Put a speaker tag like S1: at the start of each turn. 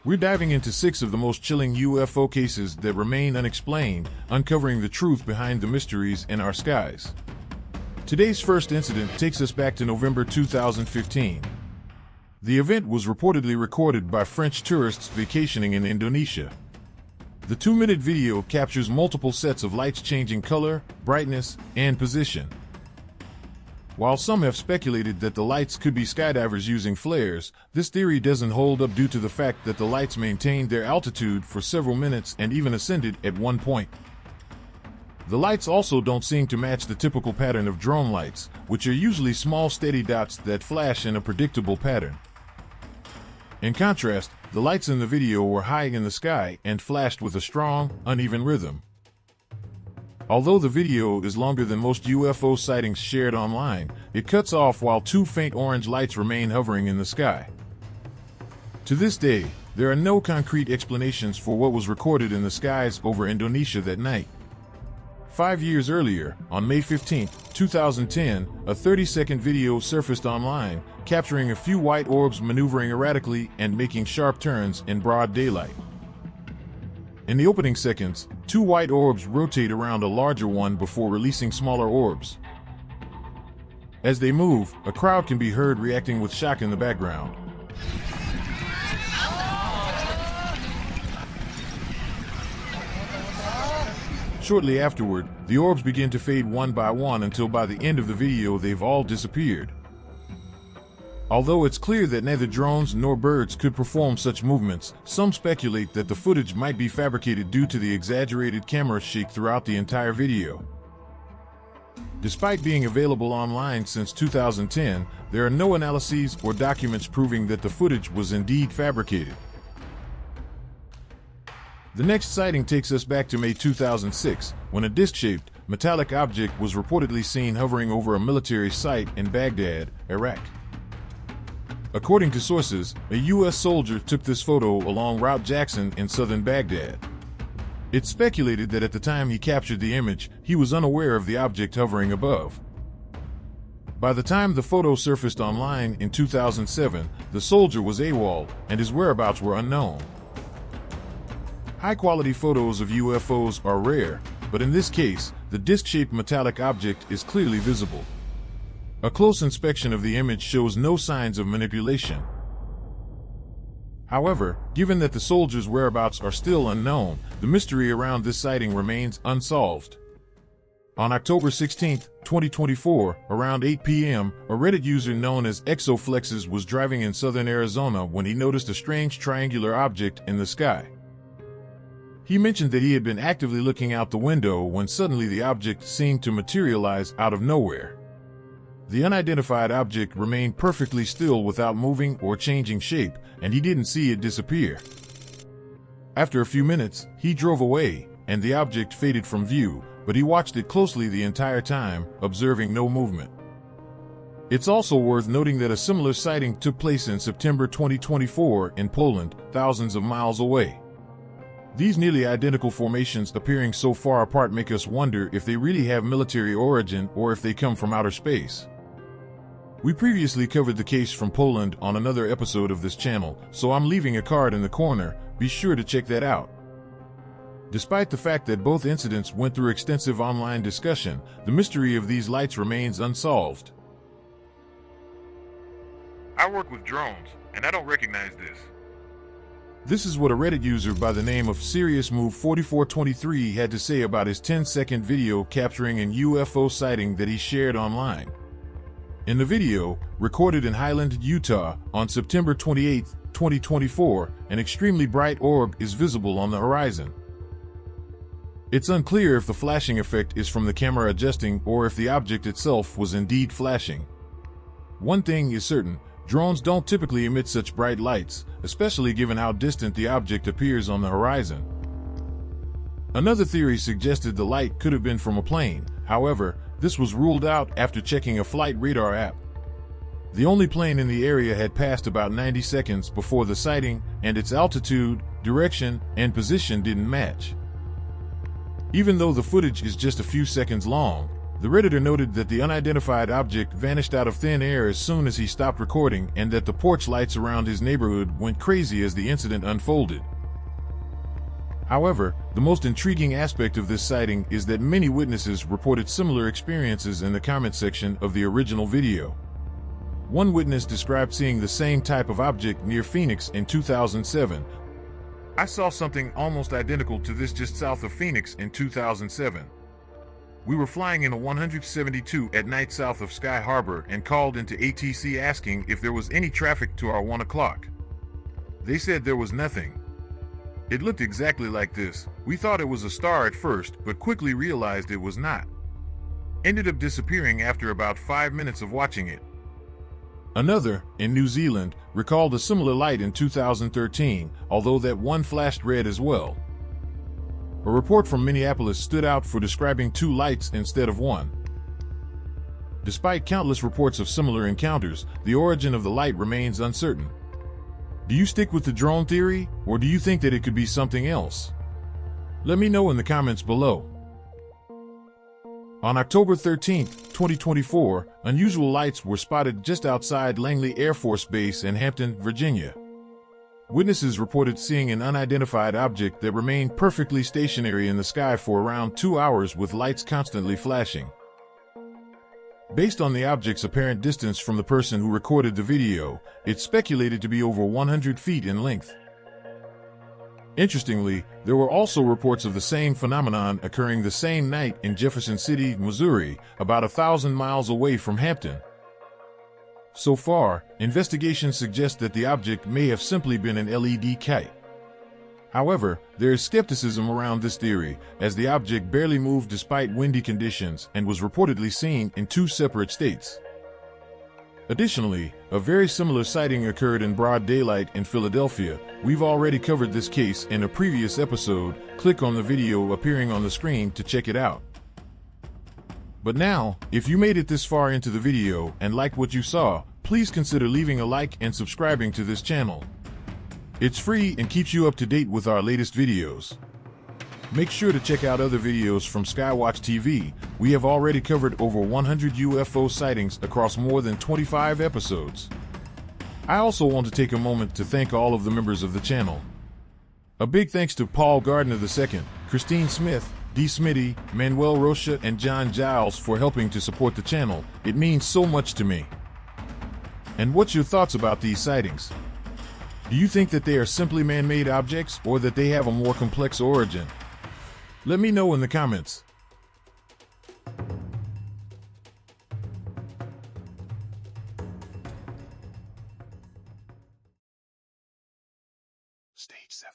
S1: We're diving into 6 of the most chilling UFO cases that remain unexplained, uncovering the truth behind the mysteries in our skies. Today's first incident takes us back to November 2015. The event was reportedly recorded by French tourists vacationing in Indonesia. The 2-minute video captures multiple sets of lights changing color, brightness, and position. While some have speculated that the lights could be skydivers using flares, this theory doesn't hold up due to the fact that the lights maintained their altitude for several minutes and even ascended at one point. The lights also don't seem to match the typical pattern of drone lights, which are usually small steady dots that flash in a predictable pattern. In contrast, the lights in the video were high in the sky and flashed with a strong, uneven rhythm. Although the video is longer than most UFO sightings shared online, it cuts off while 2 faint orange lights remain hovering in the sky. To this day, there are no concrete explanations for what was recorded in the skies over Indonesia that night. 5 years earlier, on May 15, 2010, a 30-second video surfaced online, capturing a few white orbs maneuvering erratically and making sharp turns in broad daylight. In the opening seconds, 2 white orbs rotate around a larger one before releasing smaller orbs. As they move, a crowd can be heard reacting with shock in the background. Shortly afterward, the orbs begin to fade one by one until by the end of the video they've all disappeared. Although it's clear that neither drones nor birds could perform such movements, some speculate that the footage might be fabricated due to the exaggerated camera shake throughout the entire video. Despite being available online since 2010, there are no analyses or documents proving that the footage was indeed fabricated. The next sighting takes us back to May 2006, when a disc-shaped, metallic object was reportedly seen hovering over a military site in Baghdad, Iraq. According to sources, a U.S. soldier took this photo along Route Jackson in southern Baghdad. It's speculated that at the time he captured the image, he was unaware of the object hovering above. By the time the photo surfaced online in 2007, the soldier was AWOL, and his whereabouts were unknown. High-quality photos of UFOs are rare, but in this case, the disc-shaped metallic object is clearly visible. A close inspection of the image shows no signs of manipulation. However, given that the soldier's whereabouts are still unknown, the mystery around this sighting remains unsolved. On October 16, 2024, around 8 p.m., a Reddit user known as Exoflexes was driving in southern Arizona when he noticed a strange triangular object in the sky. He mentioned that he had been actively looking out the window when suddenly the object seemed to materialize out of nowhere. The unidentified object remained perfectly still without moving or changing shape, and he didn't see it disappear. After a few minutes, he drove away, and the object faded from view, but he watched it closely the entire time, observing no movement. It's also worth noting that a similar sighting took place in September 2024 in Poland, thousands of miles away. These nearly identical formations appearing so far apart make us wonder if they really have military origin or if they come from outer space. We previously covered the case from Poland on another episode of this channel, so I'm leaving a card in the corner. Be sure to check that out. Despite the fact that both incidents went through extensive online discussion, the mystery of these lights remains unsolved.
S2: I work with drones, and I don't recognize this.
S1: This is what a Reddit user by the name of SeriousMove4423 had to say about his 10-second video capturing an UFO sighting that he shared online. In the video, recorded in Highland, Utah, on September 28, 2024, an extremely bright orb is visible on the horizon. It's unclear if the flashing effect is from the camera adjusting or if the object itself was indeed flashing. One thing is certain, drones don't typically emit such bright lights, especially given how distant the object appears on the horizon. Another theory suggested the light could have been from a plane. However, this was ruled out after checking a flight radar app. The only plane in the area had passed about 90 seconds before the sighting, and its altitude, direction, and position didn't match. Even though the footage is just a few seconds long, The Redditor noted that the unidentified object vanished out of thin air as soon as he stopped recording, and that the porch lights around his neighborhood went crazy as the incident unfolded. However, the most intriguing aspect of this sighting is that many witnesses reported similar experiences in the comment section of the original video. One witness described seeing the same type of object near Phoenix in 2007.
S2: I saw something almost identical to this just south of Phoenix in 2007. We were flying in a 172 at night south of Sky Harbor and called into ATC asking if there was any traffic to our 1 o'clock. They said there was nothing. It looked exactly like this. We thought it was a star at first, but quickly realized it was not. Ended up disappearing after about 5 minutes of watching it.
S1: Another, in New Zealand, recalled a similar light in 2013, although that one flashed red as well. A report from Minneapolis stood out for describing 2 lights instead of 1. Despite countless reports of similar encounters, the origin of the light remains uncertain. Do you stick with the drone theory, or do you think that it could be something else? Let me know in the comments below. On October 13, 2024, unusual lights were spotted just outside Langley Air Force Base in Hampton, Virginia. Witnesses reported seeing an unidentified object that remained perfectly stationary in the sky for around 2 hours with lights constantly flashing. Based on the object's apparent distance from the person who recorded the video, it's speculated to be over 100 feet in length. Interestingly, there were also reports of the same phenomenon occurring the same night in Jefferson City, Missouri, about 1,000 miles away from Hampton. So far, investigations suggest that the object may have simply been an LED kite. However, there is skepticism around this theory, as the object barely moved despite windy conditions and was reportedly seen in 2 separate states. Additionally, a very similar sighting occurred in broad daylight in Philadelphia. We've already covered this case in a previous episode. Click on the video appearing on the screen to check it out. But now, if you made it this far into the video and liked what you saw, please consider leaving a like and subscribing to this channel. It's free and keeps you up to date with our latest videos. Make sure to check out other videos from Skywatch TV. We have already covered over 100 UFO sightings across more than 25 episodes. I also want to take a moment to thank all of the members of the channel. A big thanks to Paul Gardner II, Christine Smith, D. Smitty, Manuel Rocha, and John Giles for helping to support the channel. It means so much to me. And what's your thoughts about these sightings? Do you think that they are simply man-made objects, or that they have a more complex origin? Let me know in the comments. Stage 7.